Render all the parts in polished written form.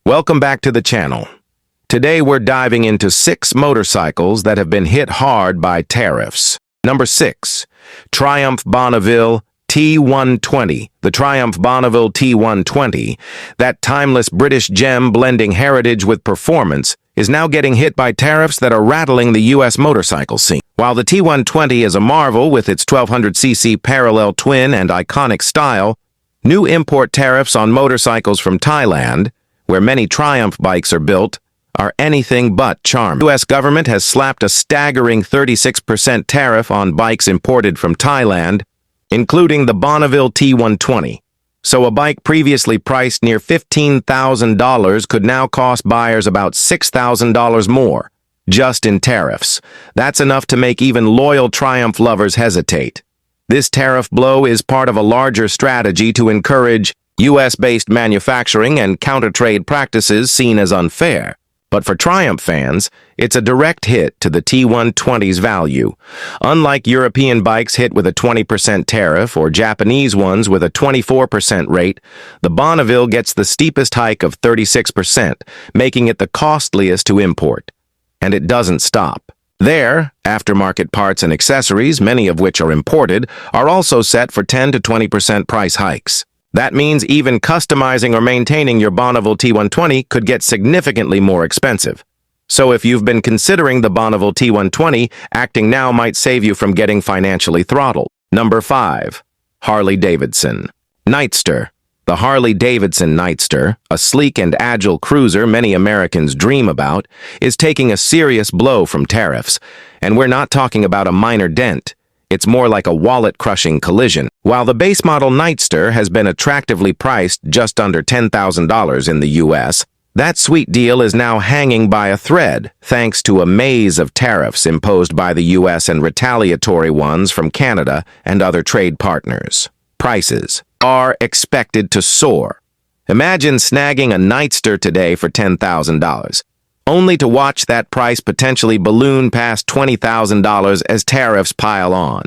Welcome back to the channel. Today we're diving into 6 motorcycles that have been hit hard by tariffs. Number 6. Triumph Bonneville T120. The Triumph Bonneville T120, that timeless British gem blending heritage with performance, is now getting hit by tariffs that are rattling the U.S. motorcycle scene. While the T120 is a marvel with its 1200cc parallel twin and iconic style, new import tariffs on motorcycles from Thailand, where many Triumph bikes are built, are anything but charming. The U.S. government has slapped a staggering 36% tariff on bikes imported from Thailand, including the Bonneville T120. So a bike previously priced near $15,000 could now cost buyers about $6,000 more, just in tariffs. That's enough to make even loyal Triumph lovers hesitate. This tariff blow is part of a larger strategy to encourage U.S.-based manufacturing and counter-trade practices seen as unfair. But for Triumph fans, it's a direct hit to the T120's value. Unlike European bikes hit with a 20% tariff or Japanese ones with a 24% rate, the Bonneville gets the steepest hike of 36%, making it the costliest to import. And it doesn't stop. There, aftermarket parts and accessories, many of which are imported, are also set for 10 to 20% price hikes. That means even customizing or maintaining your Bonneville T120 could get significantly more expensive. So if you've been considering the Bonneville T120, acting now might save you from getting financially throttled. Number 5. Harley-Davidson Nightster. The Harley-Davidson Nightster, a sleek and agile cruiser many Americans dream about, is taking a serious blow from tariffs. And we're not talking about a minor dent. It's more like a wallet-crushing collision. While the base model Nightster has been attractively priced just under $10,000 in the U.S., that sweet deal is now hanging by a thread thanks to a maze of tariffs imposed by the U.S. and retaliatory ones from Canada and other trade partners. Prices are expected to soar. Imagine snagging a Nightster today for $10,000. Only to watch that price potentially balloon past $20,000 as tariffs pile on.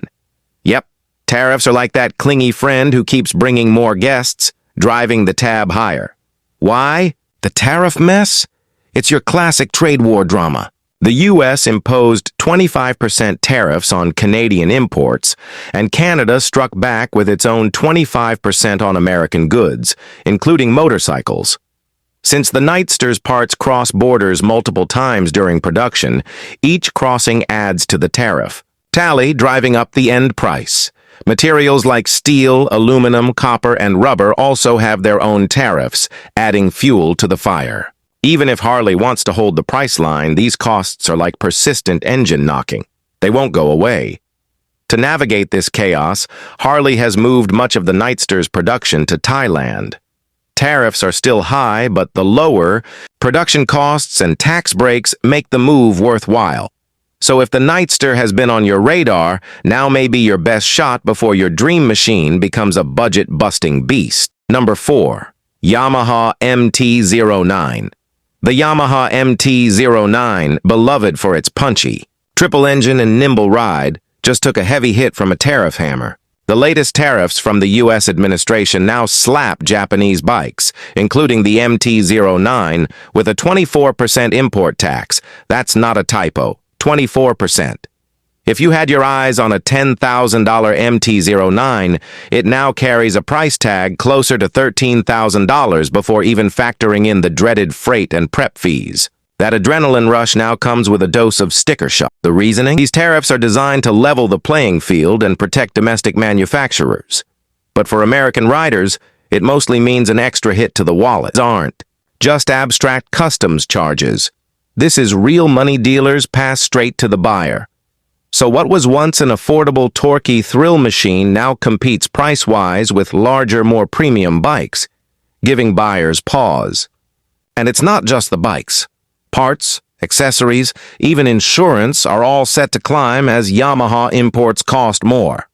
Yep, tariffs are like that clingy friend who keeps bringing more guests, driving the tab higher. Why? The tariff mess? It's your classic trade war drama. The U.S. imposed 25% tariffs on Canadian imports, and Canada struck back with its own 25% on American goods, including motorcycles. Since the Nightster's parts cross borders multiple times during production, each crossing adds to the tariff tally, driving up the end price. Materials like steel, aluminum, copper, and rubber also have their own tariffs, adding fuel to the fire. Even if Harley wants to hold the price line, these costs are like persistent engine knocking. They won't go away. To navigate this chaos, Harley has moved much of the Nightster's production to Thailand. Tariffs are still high, but the lower production costs and tax breaks make the move worthwhile. So if the Nightster has been on your radar, now may be your best shot before your dream machine becomes a budget-busting beast. Number 4. Yamaha MT-09. The Yamaha MT-09, beloved for its punchy, triple-engine and nimble ride, just took a heavy hit from a tariff hammer. The latest tariffs from the U.S. administration now slap Japanese bikes, including the MT-09, with a 24% import tax. That's not a typo. 24%. If you had your eyes on a $10,000 MT-09, it now carries a price tag closer to $13,000 before even factoring in the dreaded freight and prep fees. That adrenaline rush now comes with a dose of sticker shock. The reasoning? These tariffs are designed to level the playing field and protect domestic manufacturers. But for American riders, it mostly means an extra hit to the wallet. Aren't just abstract customs charges. This is real money dealers passed straight to the buyer. So what was once an affordable, torquey thrill machine now competes price-wise with larger, more premium bikes, giving buyers pause. And it's not just the bikes. Parts, accessories, even insurance are all set to climb as Yamaha imports cost more.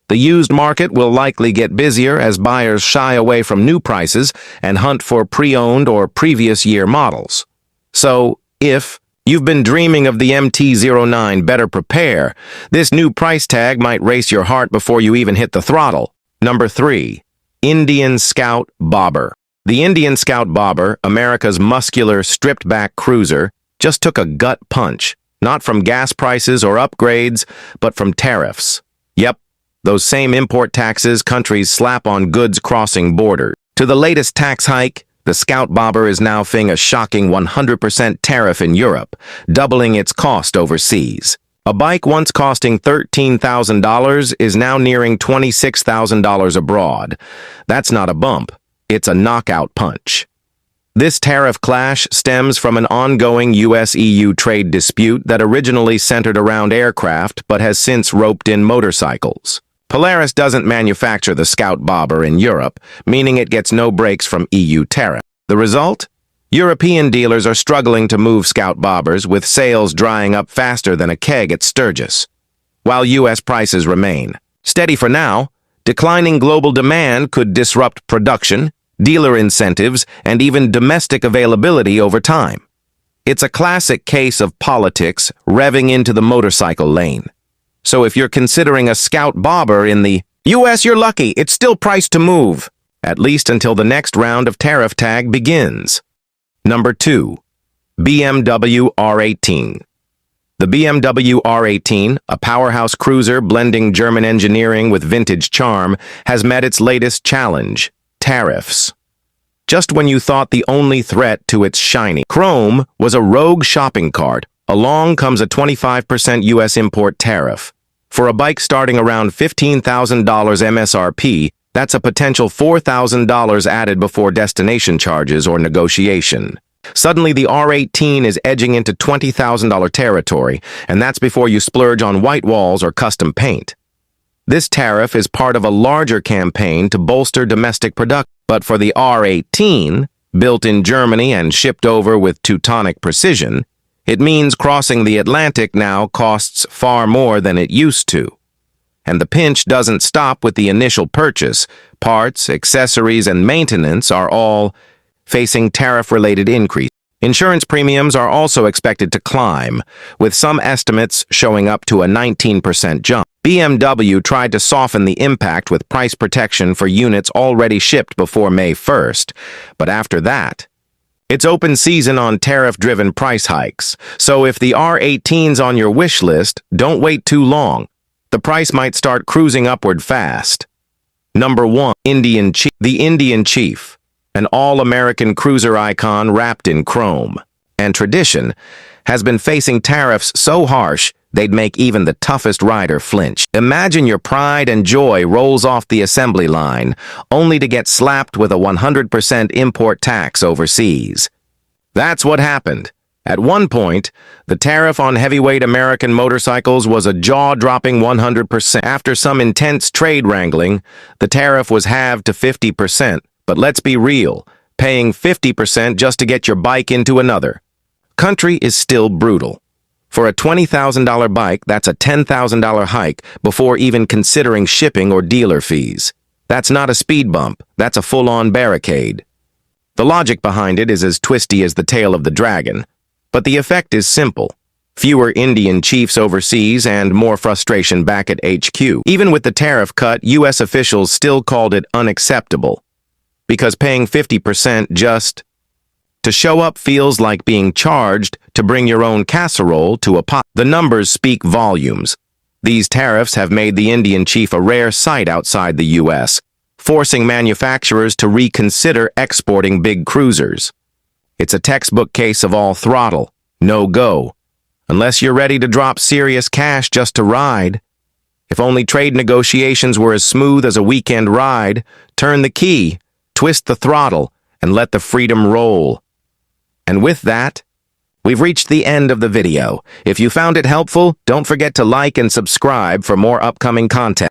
The used market will likely get busier as buyers shy away from new prices and hunt for pre-owned or previous year models. So, if you've been dreaming of the MT-09, better prepare. This new price tag might race your heart before you even hit the throttle. Number 3. Indian Scout Bobber. The Indian Scout Bobber, America's muscular, stripped-back cruiser, just took a gut punch, not from gas prices or upgrades, but from tariffs. Yep, those same import taxes countries slap on goods crossing borders. To the latest tax hike, the Scout Bobber is now paying a shocking 100% tariff in Europe, doubling its cost overseas. A bike once costing $13,000 is now nearing $26,000 abroad. That's not a bump, it's a knockout punch. This tariff clash stems from an ongoing US-EU trade dispute that originally centered around aircraft but has since roped in motorcycles. Polaris doesn't manufacture the Scout Bobber in Europe, meaning it gets no breaks from EU tariff. The result? European dealers are struggling to move Scout Bobbers, with sales drying up faster than a keg at Sturgis. While US prices remain steady for now, declining global demand could disrupt production, dealer incentives, and even domestic availability over time. It's a classic case of politics revving into the motorcycle lane. So if you're considering a Scout Bobber in the US, you're lucky, it's still priced to move, at least until the next round of tariff tag begins. Number 2. BMW R18. The BMW R18, a powerhouse cruiser blending German engineering with vintage charm, has met its latest challenge: tariffs. Just when you thought the only threat to its shiny chrome was a rogue shopping cart, along comes a 25% US import tariff. For a bike starting around $15,000 MSRP, that's a potential $4,000 added before destination charges or negotiation. Suddenly, the R18 is edging into $20,000 territory, and that's before you splurge on white walls or custom paint. This tariff is part of a larger campaign to bolster domestic production. But for the R18, built in Germany and shipped over with Teutonic precision, it means crossing the Atlantic now costs far more than it used to. And the pinch doesn't stop with the initial purchase. Parts, accessories, and maintenance are all facing tariff-related increase. Insurance premiums are also expected to climb, with some estimates showing up to a 19% jump. BMW tried to soften the impact with price protection for units already shipped before May 1st, but after that, it's open season on tariff-driven price hikes. So if the R18's on your wish list, don't wait too long. The price might start cruising upward fast. Number 1. Indian Chief. The Indian Chief, an all-American cruiser icon wrapped in chrome and tradition, has been facing tariffs so harsh they'd make even the toughest rider flinch. Imagine your pride and joy rolls off the assembly line, only to get slapped with a 100% import tax overseas. That's what happened. At one point, the tariff on heavyweight American motorcycles was a jaw-dropping 100%. After some intense trade wrangling, the tariff was halved to 50%. But let's be real, paying 50% just to get your bike into another country is still brutal. For a $20,000 bike, that's a $10,000 hike before even considering shipping or dealer fees. That's not a speed bump, that's a full-on barricade. The logic behind it is as twisty as the tail of the dragon, but the effect is simple. Fewer Indian chiefs overseas and more frustration back at HQ. Even with the tariff cut, US officials still called it unacceptable, because paying 50% just to show up feels like being charged to bring your own casserole to a pot. The numbers speak volumes. These tariffs have made the Indian Chief a rare sight outside the US, forcing manufacturers to reconsider exporting big cruisers. It's a textbook case of all throttle, no go, unless you're ready to drop serious cash just to ride. If only trade negotiations were as smooth as a weekend ride, turn the key, twist the throttle, and let the freedom roll. And with that, we've reached the end of the video. If you found it helpful, don't forget to like and subscribe for more upcoming content.